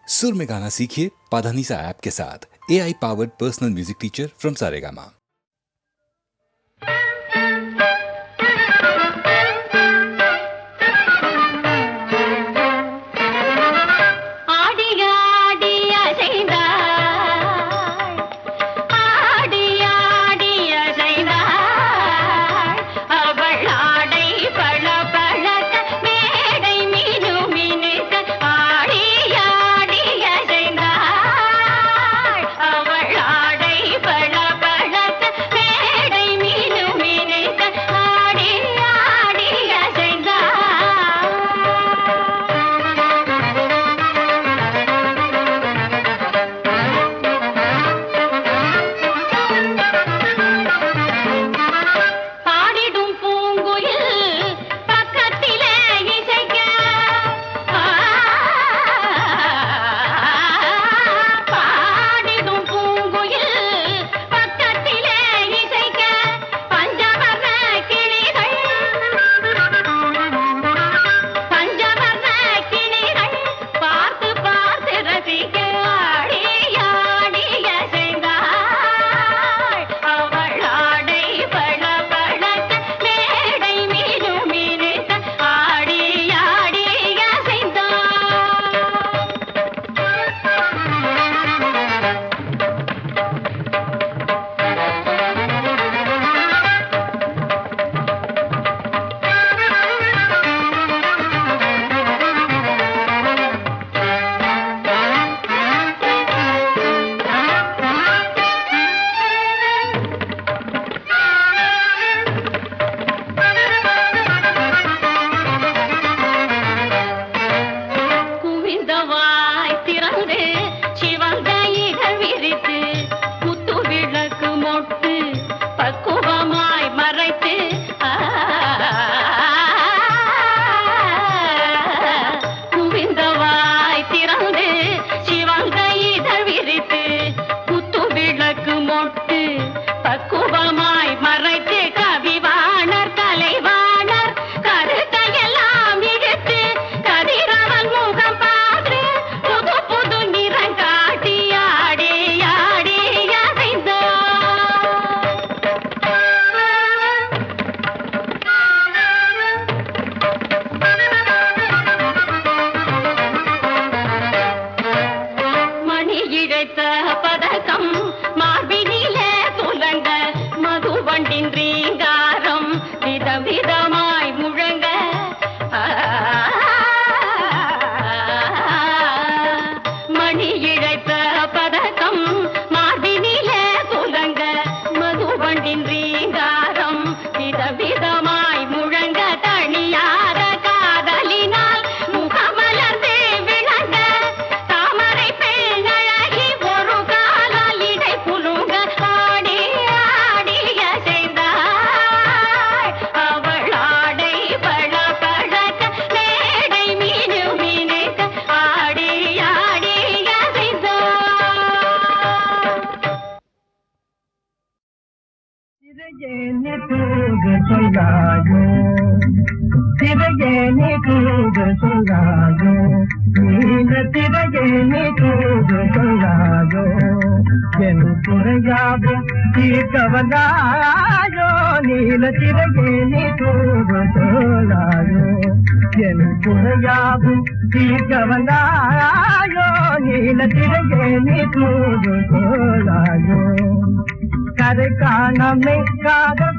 सुर में गाना सीखिए पाधानीसा ऐप के साथ। AI powered personal music teacher from Saregama.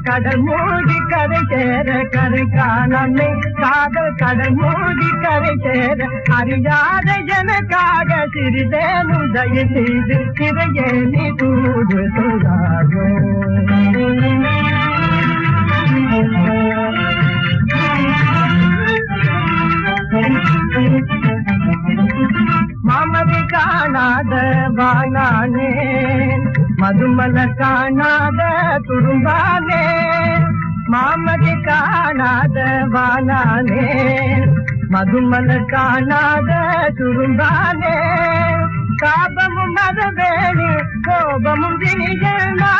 கடல் மூடி கரை சேர கரைக்கானமே காதல் கடல் மூடி கரை சேர அறியாத எனக்காக சிறிதேனும் தயை செய்து சிறையே நீ தூது சொல்லாதோ மாமதி காணாத வானானே மதுமல காணாத துரும்பானே மாமதி காணாத வானானே மதுமல காணாத துரும்பானே காபமும் மதவேணி கோபமும் திணிஜனா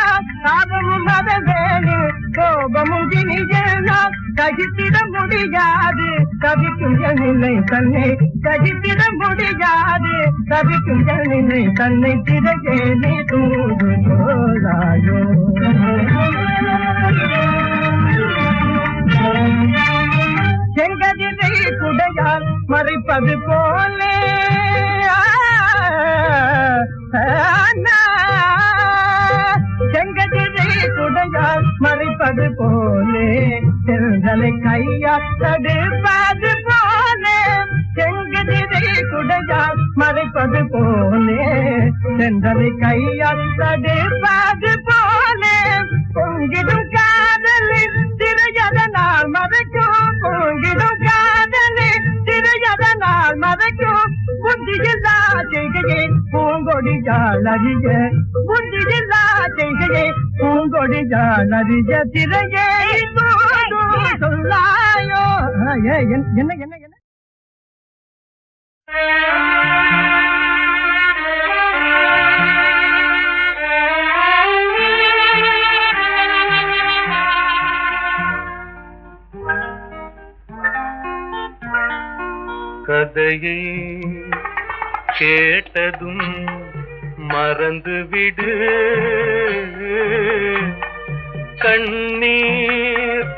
காபமும் மதவேணி கோபமும் திணிஜனா சகித்திட முடியாது தவிக்கும் நிலை தன்னை சகித்திட முடியாது தவிக்கும் ஜனினை தன்னை திரையே நீ தூது போதாயோ செங்கதிரை குடையால் மறைப்பது போலே செங்கதிரை குடையால் மறைப்பது போலே செல்களை கையால் தடுப்பது போலே செங்கதிரை குடையால் மறைப்பது போலே சென்றலை கையால் தடுப்பது போலே பொங்கிடும் காதலில் திரையதனால் மறைக்கும் பொங்கிடும் காதலில் திரையதனால் மறைக்கும் புத்தியில்லா செய்கையே பூங்கொடியால் அறிய புத்தியில்லா செய்கையே பூங்கொடியால் அறிய திரையே சொல்லாயோ என்ன என்ன என்ன கதையை கேட்டதும் மறந்துவிடு கண்ணீர்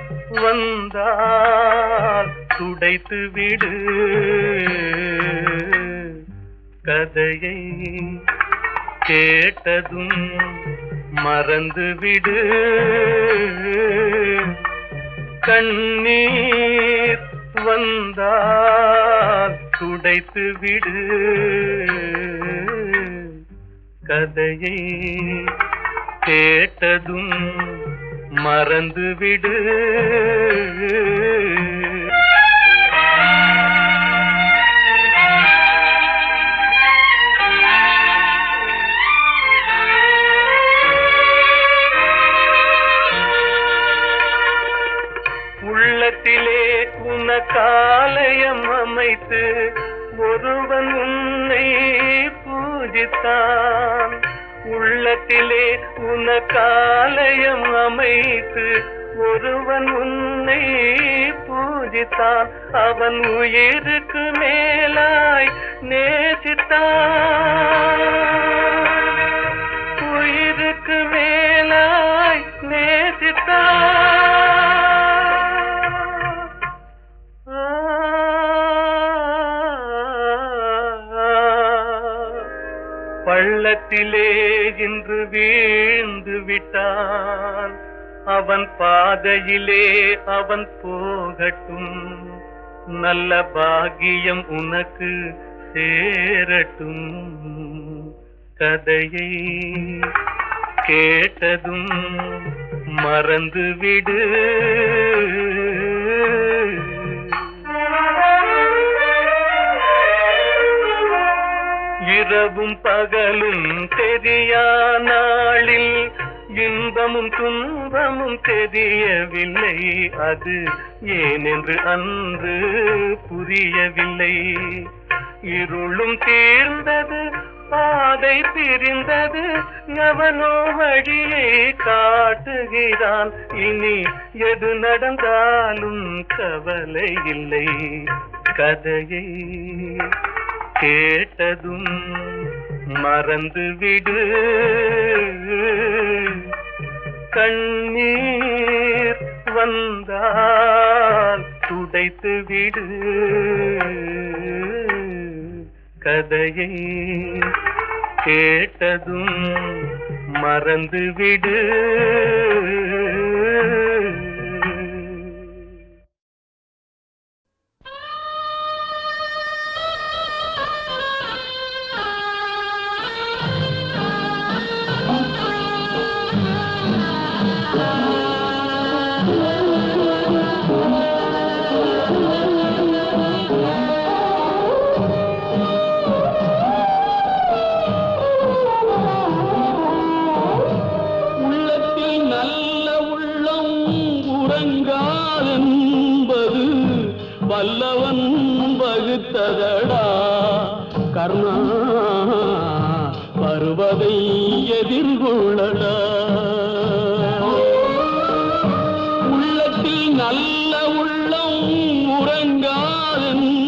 வந்தால் துடைத்து விடு கதையை கேட்டதும் மறந்துவிடு கண்ணீர் வந்தால் துடைத்து விடு கதையை கேட்டதும் மறந்துவிடு உள்ளத்திலே உனக்காலயம் அமைத்து ஒருவன் உன்னை பூஜித்தான் உள்ளத்திலே உனக்காலயம் அமைத்து ஒருவன் உன்னை பூஜித்தான் அவன் உயிருக்கு மேலாய் நேசித்தான் உயிருக்கு மேலாய் நேசித்தான் பள்ளத்திலே இன்று வீழ்ந்து விட்டான் அவன் பாதையிலே அவன் போகட்டும் நல்ல பாக்கியம் உனக்கு சேரட்டும் கதையை கேட்டதும் மறந்துவிடு இரவும் பகலும் தெரியா நாளில் இன்பமும் துன்பமும் தெரியவில்லை அது ஏனென்று அன்று புரியவில்லை இருளும் தீர்ந்தது பாதை பிரிந்தது எவனோ வழியை காட்டுகிறான் இனி எது நடந்தாலும் கவலை இல்லை கதையை கேட்டதும் மறந்துவிடு கண்ணீர் வந்தால் துடைத்து விடு கதையை கேட்டதும் மறந்துவிடு வல்லவன் வகுத்ததடா கர்ணா வருவதை எதிர்கொள்ளடா உள்ளத்தில் நல்ல உள்ளம் உறங்காதென்பது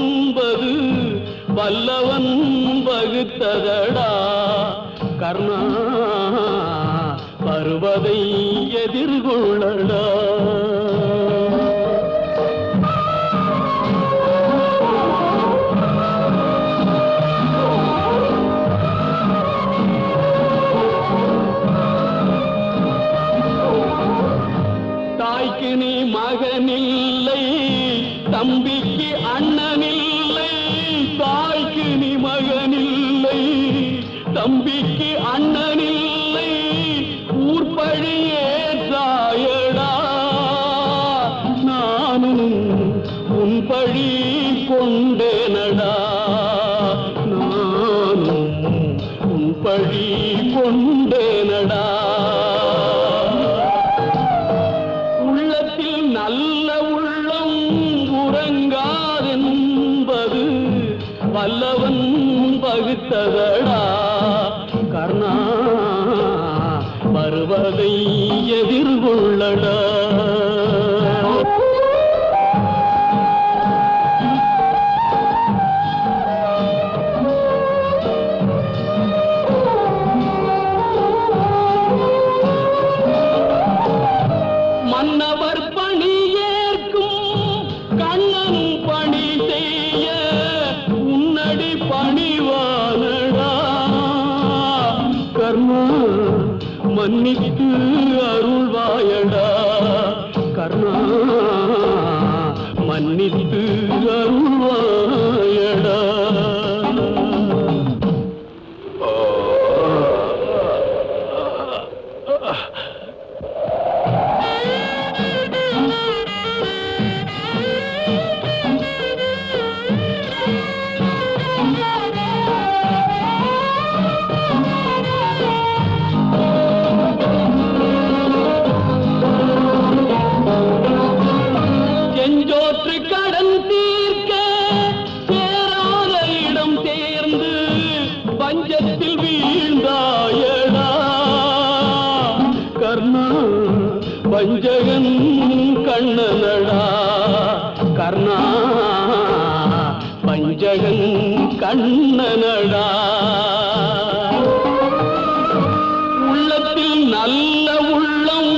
வல்லவன் வகு வகுத்ததடா கர்ணா வருவதை எதிர்கொள்ளடா தாய்க்கு நீ மகனில்லை தம்பிக்கு அண்ணனில்லை தாய்க்கு நீ மகனில்லை தம்பிக்கு அண்ணனில்லை ஊர்பழியே தாயடா நானும் உன் பழி கொண்டேனடா நானும் உன் பழி கொண்டேனடா உள்ளத்தில் நல்ல உள்ளம் உறங்காதென்பது வல்லவன் பகுத்ததடா கர்ணா வருவதை எதிர்கொள்ளடா மன்னவர் பணி ஏற்கும் கண்ணனும் பணி செய்ய உன்னடி பணிவானடா கர்ணா மன்னித்து அருள்வாயடா கர்ணா மன்னித்து அருள்வாயடா செஞ்சோற்று கடன் தீர்க்க சேராத இடம் சேர்ந்து பஞ்சத்தில் வீழ்ந்தாயடா கர்ணா பஞ்சகன் கண்ணனடா கர்ணா பஞ்சகன் கண்ணனடா உள்ளத்தில் நல்ல உள்ளம்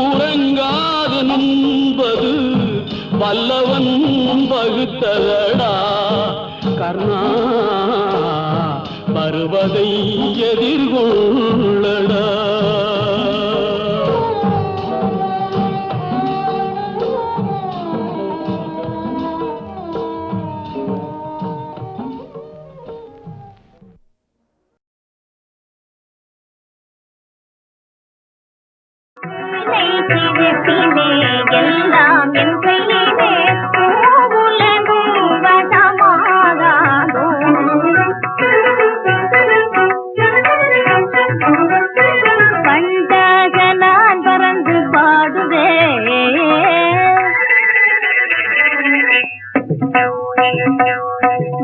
உறங்காது நம்பது வல்லவன் வகுத்ததடா கர்ணா வருவதை எதிர்கொள்ளடா எல்லாம் என் கையிலே உலகும் வசமாகாதோ பண்டாக நான் பறந்து பாடுவேன்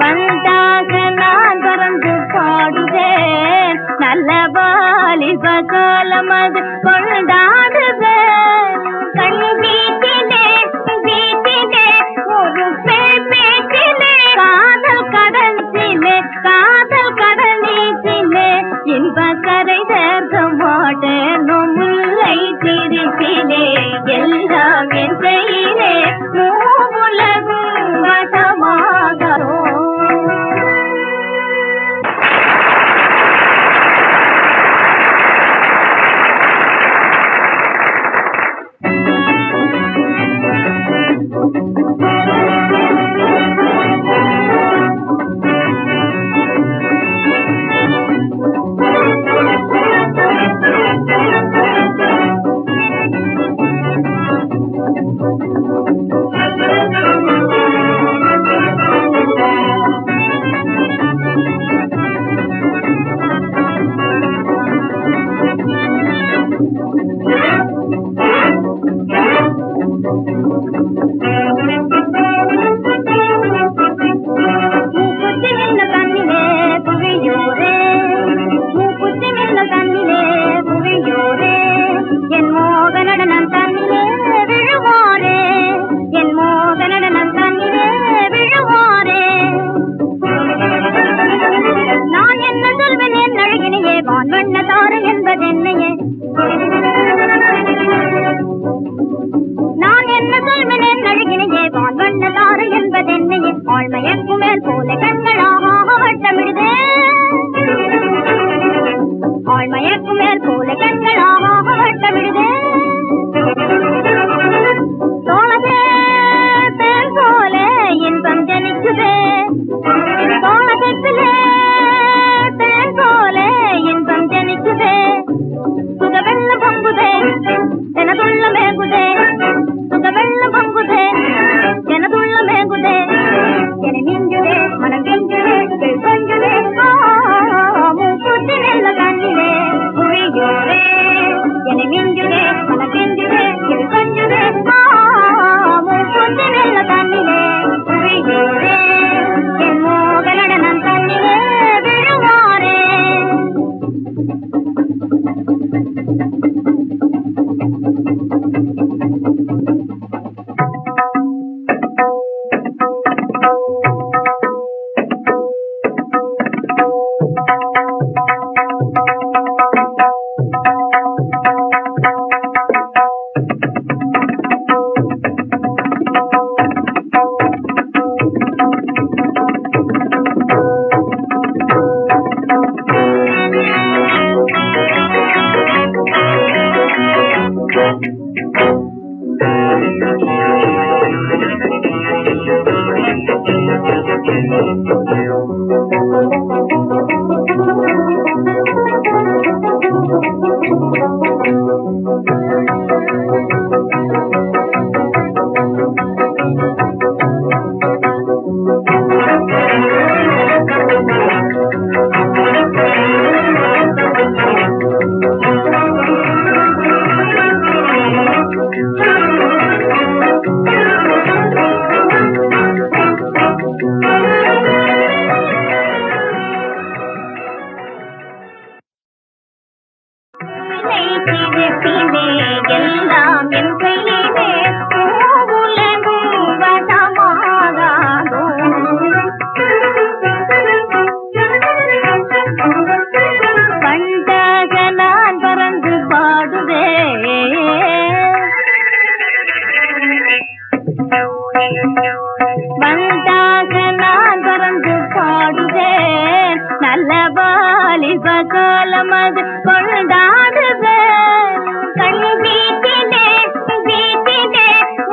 பண்டாக நான் பறந்து பாடுவேன் நல்ல வாலிப காலம் அது கொண்டாடுவேன் கண் வீட்டிலே வீட்டிலே ஒரு பேச்சிலே காதல் கடலிலே காதல் கடலிலே இன்ப கரை சேர்க்க மாட்டேன் முல்லை திருச்சிலே எல்லாம் என் கையிலே உலகும் வசமாகரோ சிரிப்பிலே எல்லாம் என் கையிலே உலகும் வசமாகாதோ பண்டாக நான் பறந்து பாடுவேன் பண்டாக நான் பறந்து பாடுவேன் நல்ல வாலிப காலம் அது கொண்டாடுவேன் கண் வீட்டிலே வீட்டிலே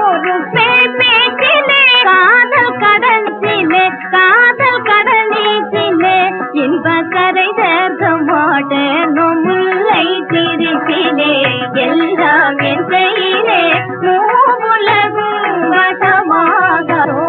ஒரு பேச்சிலே காதல் கடலிலே காதல் கடலிலே இன்ப கரை சேர்க்க மாட்டேன் முல்லை திருப்பிலே எல்லாம் என் கையிலே மூவுலகும் வசமாகரோ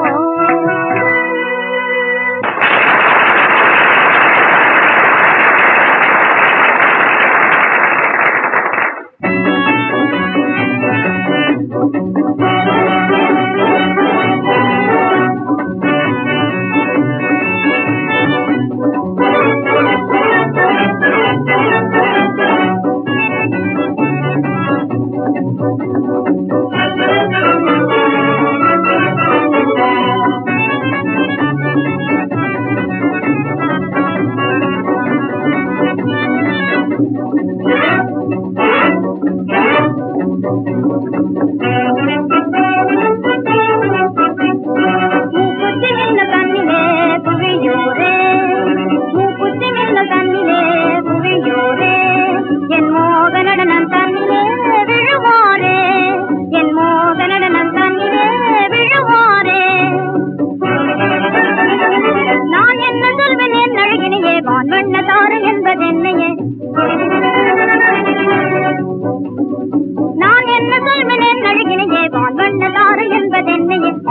நான் என்ன சொல்வேன் அழகினையே வான் வண்ணதாறு என்பதென்னையே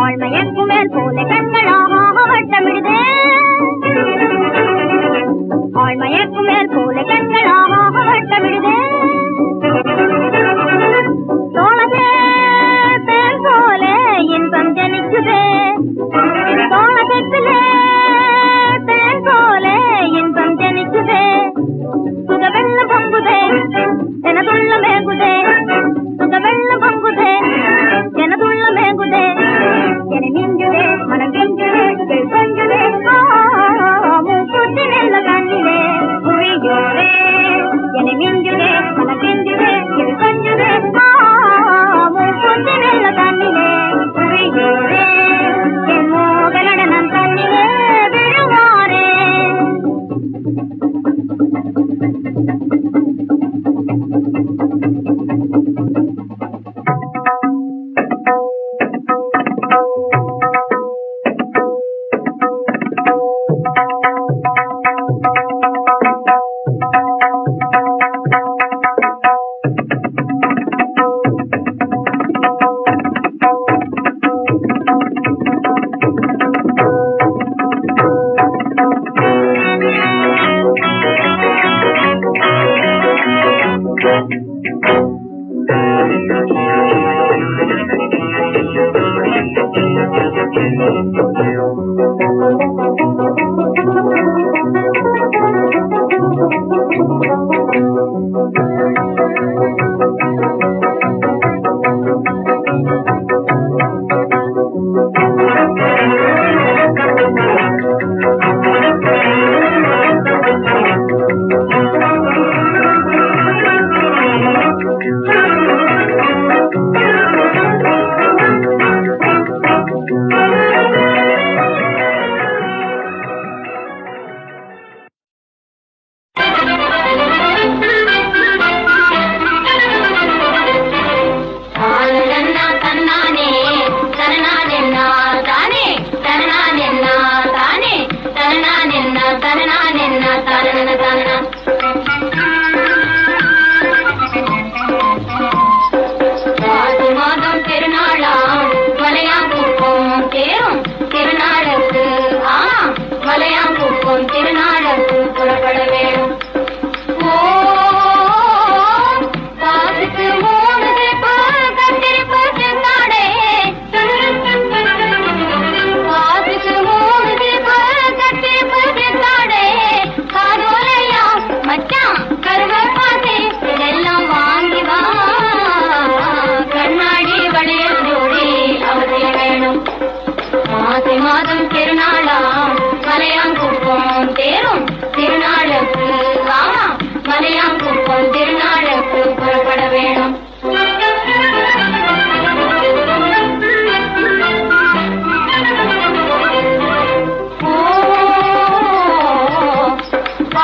ஆழ்மயக்கும் மேல் போல கண்களாக வட்டமிடுதே ஆழ்மயக்கும் மேல் போல கண்களாக வட்டமிடுதே தோளதே தேன் போல இன்பம் ஜனிக்குதே தோளதத்திலே தேன் போல இன்பம் ஜனிக்குதே சுகவெள்ள பங்குதே எனதுள்ள மேகுதே சுகவெள்ள பங்குதே எனதுள்ள மேகுதே என மிஞ்சுதே மனம் கெஞ்சுதே கொஞ்சுதே மூக்குத்தி நல்ல கண்ணிலே குழியோரே என மிஞ்சுதே மனம் கெஞ்சுதே கொஞ்சுதே மூக்குத்தி நல்ல கண்ணிலே குழியோரே என் மோக நடனம் தண்ணிலே விழுவாரே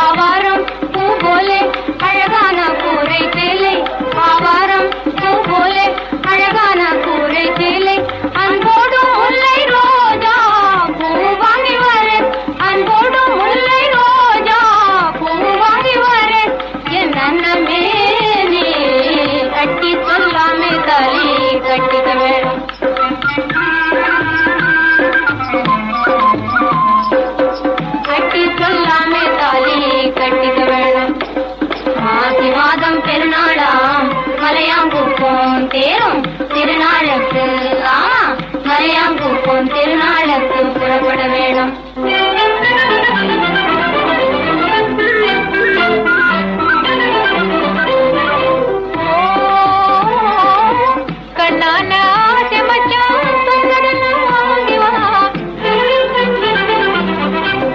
ஆவாரம் பூ போலே அழகான கூரை சேலை ஆவாரம் பூ போலே அழகான கூரை சேலை அன்போடும் முல்லை ரோஜா பூ வாங்கி வரேன் அன்போடும் முல்லை ரோஜா பூ வாங்கி வரேன் என் அண்ணமே நீ கட்டி சொல்லாமே தாலி கட்டிக்க வேணும் கட்டி சொல்லாமே தாலி கட்டிக்க வேணும் மாசி மாதம் பெருநாளாம் மலையாங்குப்போம் தேரும் திருநாளுக்கு மலையாங்குப்போம் திருநாளுக்கு புறப்பட வேணும் கண்ணான ஆசை மச்சான் தங்கடெல்லாம் வாங்கி வா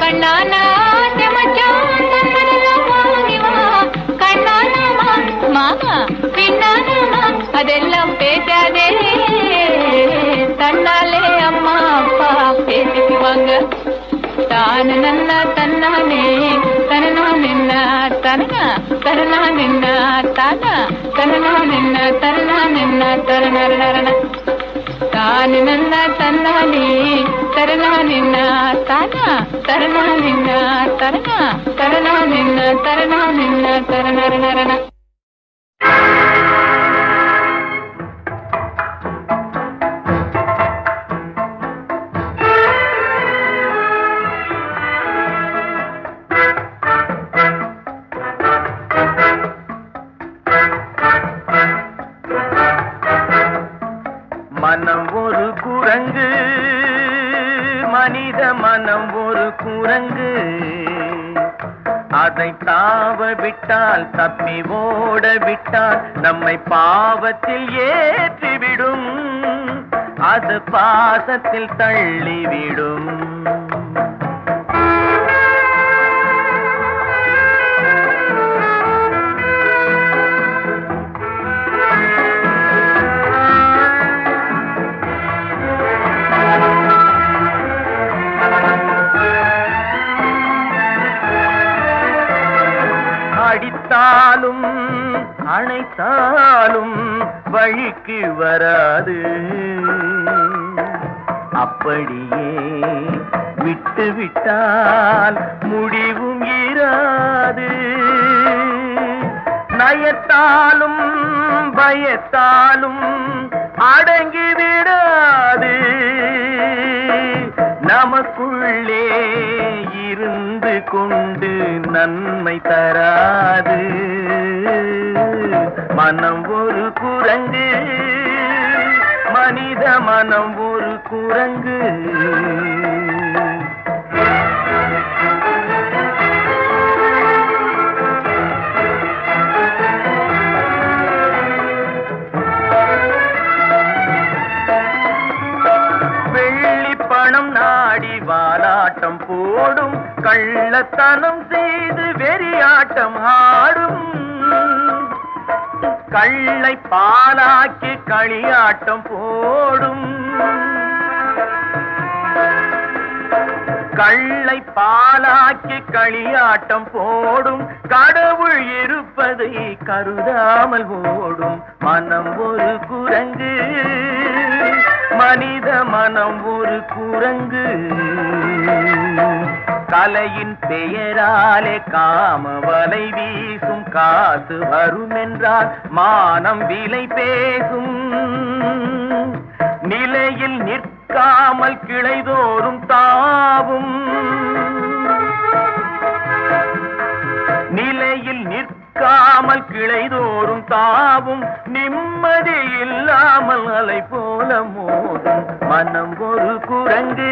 கண்ணான ஆசை மச்சான் தங்கடெல்லாம் வாங்கி வா கண்ணான மாமா பின்னானா அதெல்லாம் பேசாதே தன்னாலே அம்மா அப்பா பேசிக்குவாங்க தானு நன்ன தன்னானே தனனா நின்ன தனனா தரணா நின்ன தானா தனனா நின்ன தரணா நின்ன தரண தானு நன்ன தன்னானே தரணா நின்ன தானா தரணா நின்ன தரணா தரணா நின்ன தரணா நின்ன தரண மனம் ஒரு குரங்கு மனித மனம் ஒரு குரங்கு அதை தாவ விட்டால் தப்பி ஓட விட்டால் நம்மை பாவத்தில் ஏற்றிவிடும் அது பாசத்தில் தள்ளிவிடும் அடித்தாலும் அணைத்தாலும் வழிக்கு வராது அப்படியே விட்டு விட்டால் முடிவும் இராது நயத்தாலும் பயத்தாலும் அடங்கி விடாது நமக்குள்ளே இருந்து கொண்டு நன்மை தராது மனம் ஒரு குரங்கு மனித மனம் ஒரு குரங்கு வாலாட்டம் போடும் கள்ளத்தனம் செய்து வெறியாட்டம் ஆடும் கள்ளை பாலாக்கி களியாட்டம் போடும் கள்ளை பாலாக்கி களியாட்டம் போடும் கடவுள் இருப்பதை கருதாமல் ஓடும் மனம் ஒரு குரங்கு மனித மனம் ஒரு குரங்கு கலையின் பெயராலே காம வலை வீசும் காசு வரும் என்றால் மானம் விலை பேசும் நிலையில் நிற்காமல் கிளைதோறும் தாவும் நிலையில் நிற்காமல் கிளைதோறும் தாவும் நிம்மதி இல்லாமல் அலை போல மோதும் மனம் ஒரு குரங்கு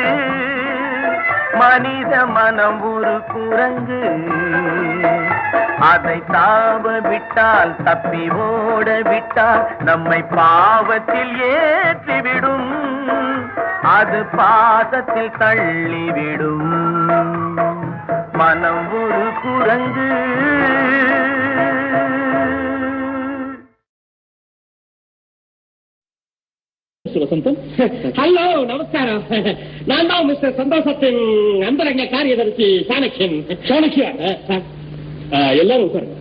மனித மனம் ஒரு குரங்கு அதை தாவ விட்டால் தப்பி ஓட விட்டால் நம்மை பாவத்தில் ஏற்றிவிடும் அது பாசத்தில் தள்ளிவிடும் மனம் ஒரு குரங்கு வசந்தம். ஹலோ, நமஸ்காரம். நான் தான் மிஸ்டர் சந்தோஷத்தின் அந்தரங்க காரியதர்சி சாணக்கியன். சாணக்கியா? எல்லாரும் உட்காருங்க.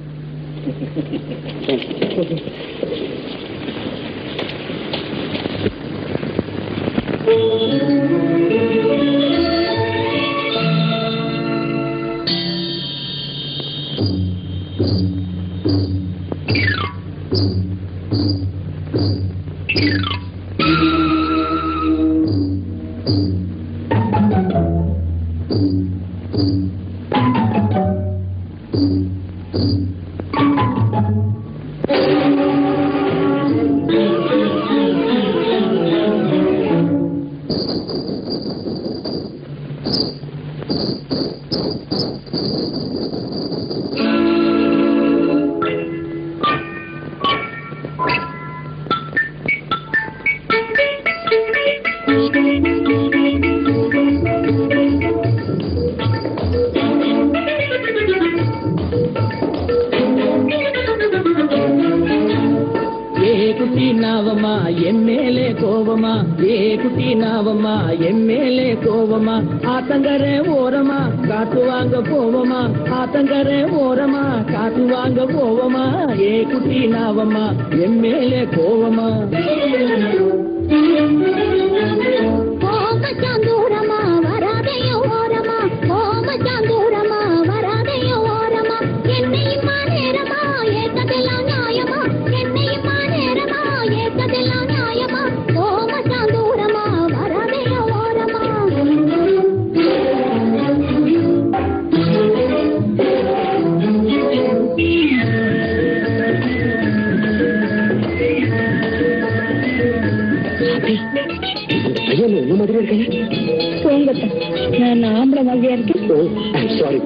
ஆத்தங்கரை ஓரமா காத்து வாங்க போவமா, ஆத்தங்கரை ஓரமா காத்து வாங்க போவமா, ஏ குட்டி நாவம்மா என் மேலே கோவமா. ஓமச்சாந்தூரமா வராதையோ ஓரமா, ஓமச்சாந்தூரமா வராதையோ ஓரமா, என்னையுமா நேரமா ஏத்ததெல்லாம் நியாயமா, என்னையுமா நேரமா ஏத்ததெல்லாம் நியாயமா, ஓமச்சாந்தூரமா வராதையோ ஓரமா. என்ன மாதிரி இருக்கேன்? நான் ஆம்பளை மாதிரியா இருக்கேன். சாரி.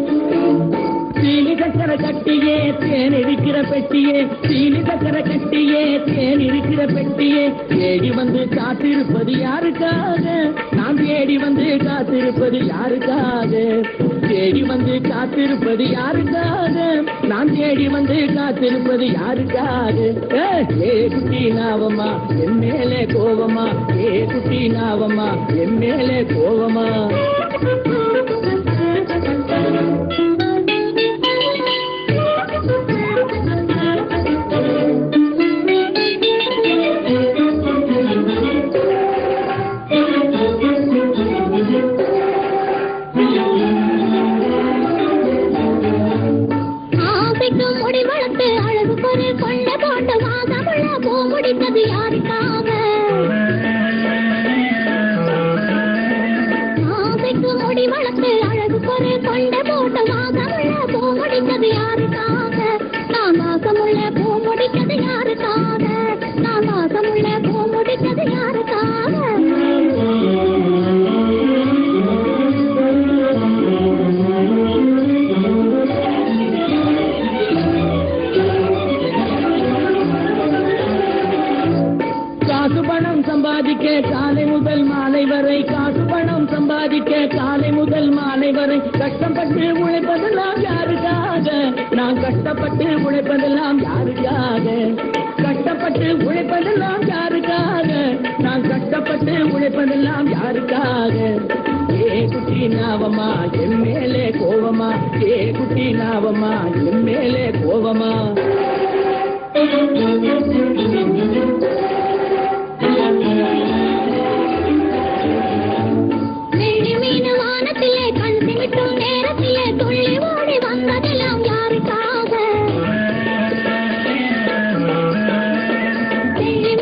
சீனி சக்கரை கட்டியே தேன் இருக்கிற பெட்டியே, சீனி சக்கரை கட்டியே தேன் இருக்கிற பெட்டியே, தேடி வந்து காத்திருப்பது யாருக்காக, நான் தேடி வந்து காத்திருப்பது யாருக்காக, தேடி வந்து காத்திருப்பது யாருக்காக, நான் தேடி வந்து காத்திருப்பது யாருக்காக. ஏ குட்டி நாவம்மா என் மேலே கோவமா, ஏ குட்டி நாவம்மா என் மேலே கோவமா. முடித்தது யாருக்காக, ஆசைக்கு முடி வளர்த்து அழகு குறை கொண்ட போட்ட வாசமுள்ள பூ முடித்தது யாருக்காக, நான் வாசமுள்ள பூ முடித்தது யாருக்காக, நான் வாசமுள்ள பூ முடித்தது யாருக்காக. காசு பணம் சம்பாதிக்க காலை முதல் மாலை வரை, காசு பணம் சம்பாதிக்க காலை முதல் மாலை வரை, கஷ்டப்பட்டு உழைப்பதெல்லாம் யாருக்காக, நான் கஷ்டப்பட்டு உழைப்பதெல்லாம் யாருக்காக, கஷ்டப்பட்டு உழைப்பதெல்லாம் யாருக்காக, நான் கஷ்டப்பட்டு உழைப்பதெல்லாம் யாருக்காக. ஏ குட்டி நாவம்மா என் மேலே கோவமா, ஏ குட்டி நாவம்மா என் மேலே கோவமா. வானத்திலே கண் சிமிட்டும் நேரத்திலே துள்ளி ஓடி வந்ததெல்லாம் யாருக்காக,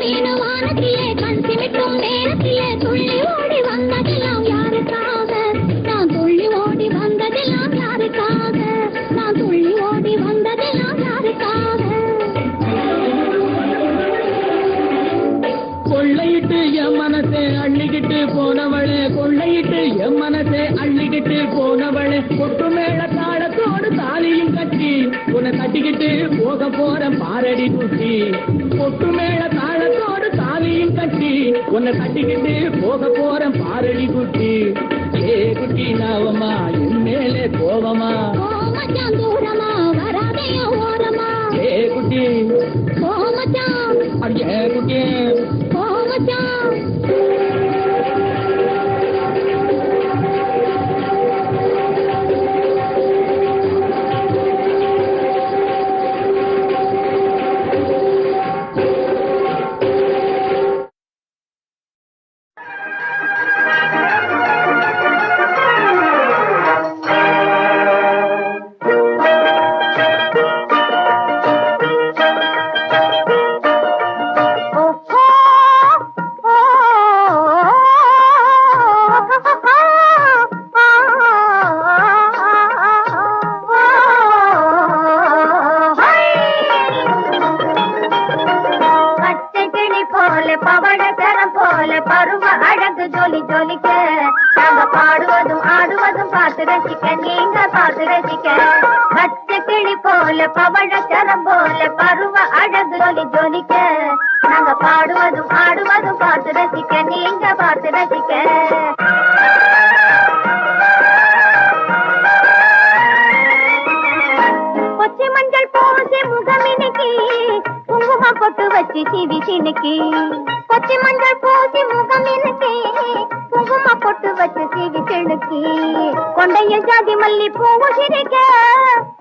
மீன் வானத்திலே கண் சிமிட்டும் நேரத்திலே துள்ளி ஓடி வந்ததெல்லாம் யாருக்காக, நான் துள்ளி ஓடி வந்ததெல்லாம் யாருக்காக, நான் துள்ளி ஓடி வந்ததெல்லாம் யாருக்காக. கொள்ளையிட்டு என் மனசை அள்ளிக்கிட்டு போனவளே, கொள்ளையிட்டு என் மனசை அள்ளிக்கிட்டு போனவளே, கொட்டு மேல தாளத்தோடு தாலியும் கட்டி உன்னை கட்டிக்கிட்டு போக போற பாரடி குட்டி, கொட்டு மேல தாளத்தோடு தாலியும் கட்டி உன்னை கட்டிக்கிட்டு போக போற பாரடி குட்டி. ஏ குட்டி நாவம்மா என் மேலே கோவமா, ஓமச்சான் தூரமா வராதையோ ஓரமா, ஏ குட்டி ஓமச்சான், அடியே குட்டி ஓமச்சான். பருவ அழகு ஜொலி ஜொலிக்க நாங்க பாடுவதும் ஆடுவதும் பார்த்து ரசிக்க நீங்க பார்த்து ரசிக்க பச்சை கிளி போல பவழச்சரம் போல பருவ அழகு ஜொலி ஜொலிக்க நாங்க பாடுவதும் ஆடுவதும் பார்த்து ரசிக்க நீங்க பார்த்து ரசிக்க கொச்சி மஞ்சள் பூசி முகமினுக்கி குங்கும பொட்டு வச்சு சிவி சினுக்கி கொச்சி மஞ்சள் பூசி முகமினுக்கி குங்கும பொட்டு வச்சு சிவி சினுக்கி கொண்டையில் ஜாதி மல்லி பூவு சிரிக்க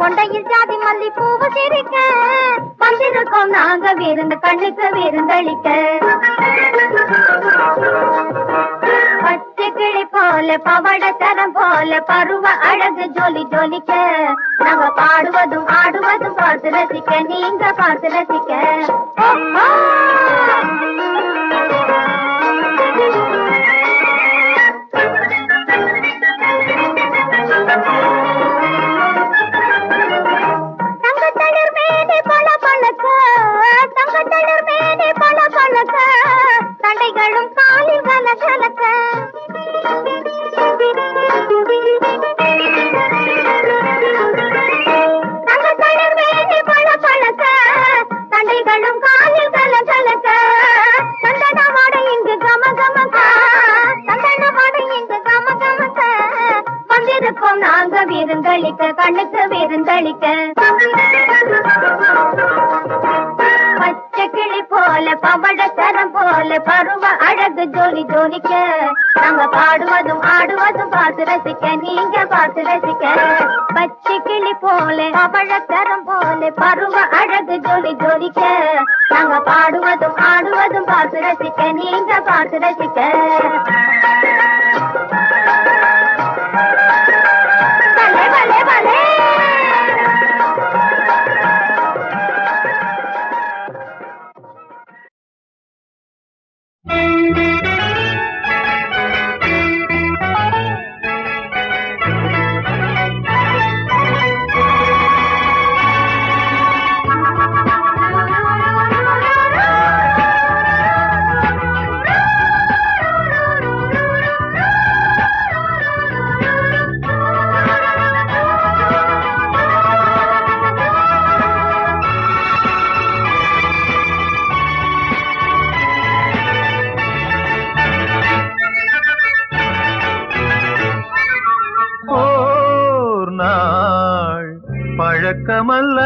கொண்டையில் ஜாதி மல்லி பூவு சிரிக்க வந்திருக்கோம் நாங்க விருந்து கண்ணுக்கு விருந்தளிக்க பச்சை கிளி போல பவழச்சரம் போல பருவ அழகு ஜொலி ஜொலிக்க நாங்க பாடுவதும் ஆடுவதும் பார்த்து ரசிக்க நீங்க பார்த்து ரசிக்க தங்கத்தளிர் மேனி பல பழக்க தங்கத்தளிர் மேனி பல பழக்க தண்டைகளும் காலில் கலகலக்க தங்கத்தளிர் மேனி பல பழக்க தண்டைகளும் காலில் கலகலக்க சந்தனமாட இங்கு கம கமக்க சந்தனமாட இங்கு கம கமக்க வந்திருக்கோம் நாங்க விருந்தளிக்க கண்ணுக்கு விருந்தளிக்க பச்சை கிளி போல பவழச்சரம் போல பருவ அழகு ஜொலி ஜொலிக்க நாங்க பாடுவதும் ஆடுவதும் பார்த்து ரசிக்க நீங்க பார்த்து ரசிக்க பச்சை கிளி போல பவழச்சரம் போல பருவ அழகு ஜொலி ஜொலிக்க நாங்க பாடுவதும் ஆடுவதும் பார்த்து ரசிக்க நீங்க பார்த்து ரசிக்க பலே பலே பலே பழக்கமல்ல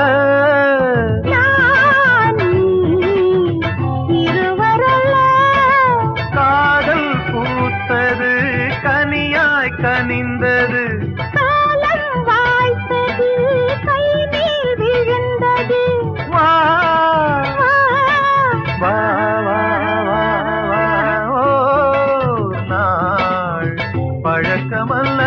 காதல் பூத்தது கனியாய் கனிந்தது காலம் வாய்த்தது கை நீர் விழுந்தது வா வா வா வா வா ஓ நாள் பழக்கமல்ல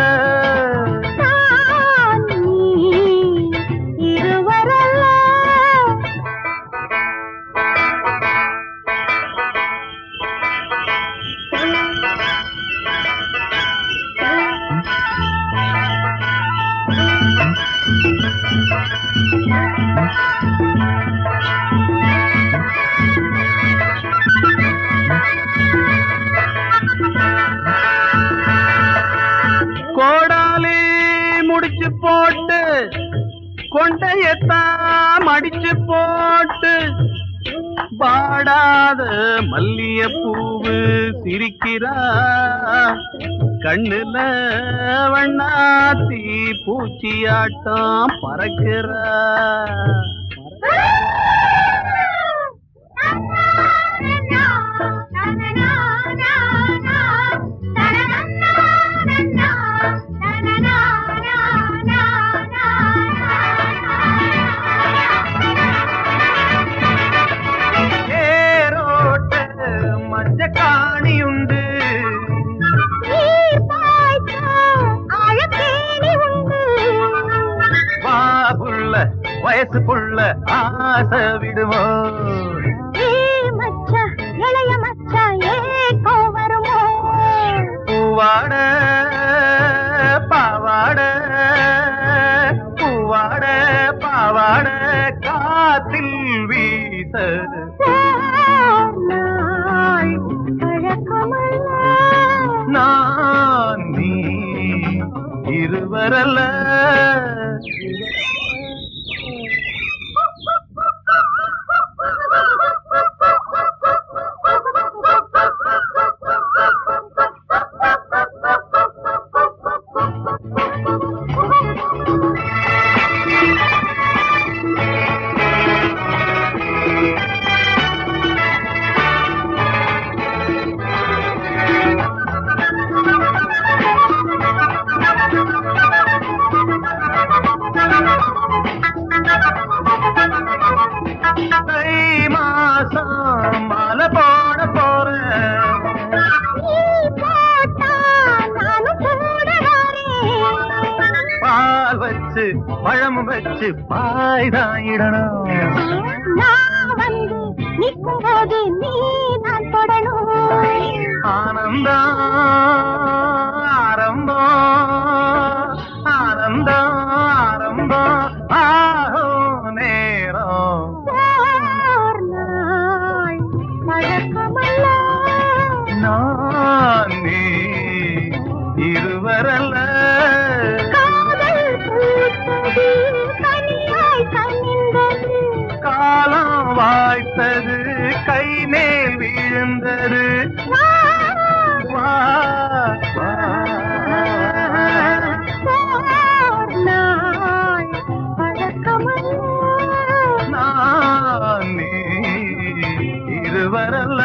கோடாலி முடிச்சு போட்டு கொண்டையத்தான் மடிச்சு போட்டு பாடாத மல்லிய பூவு சிரிக்கிறா கண்ணுல வண்ணாத்தி பூச்சியாட்டம் பறக்கிறா காணியுண்டு வாபுள்ள வயசு புள்ள ஆசை விடுமோ இளைய மச்சா ஏக்கோ வருமோ பூவாட பாவாட பூவாட பாவாட காத்தில் வீச பழக்கமல் இருவரல்ல. மாலை போட போறேன், பால் வச்சு பழம் வச்சு பாய்தாயிடணும். ஆனந்தம் ஆரம்பம், ஆனந்தம் ஆரம்பம் ஆகும் நேரம். நான் நீ இருவரல்ல. காலம் வாய்த்தது கை மேல் விழுந்தது. வா, வா. நான் நீ இருவரல்ல.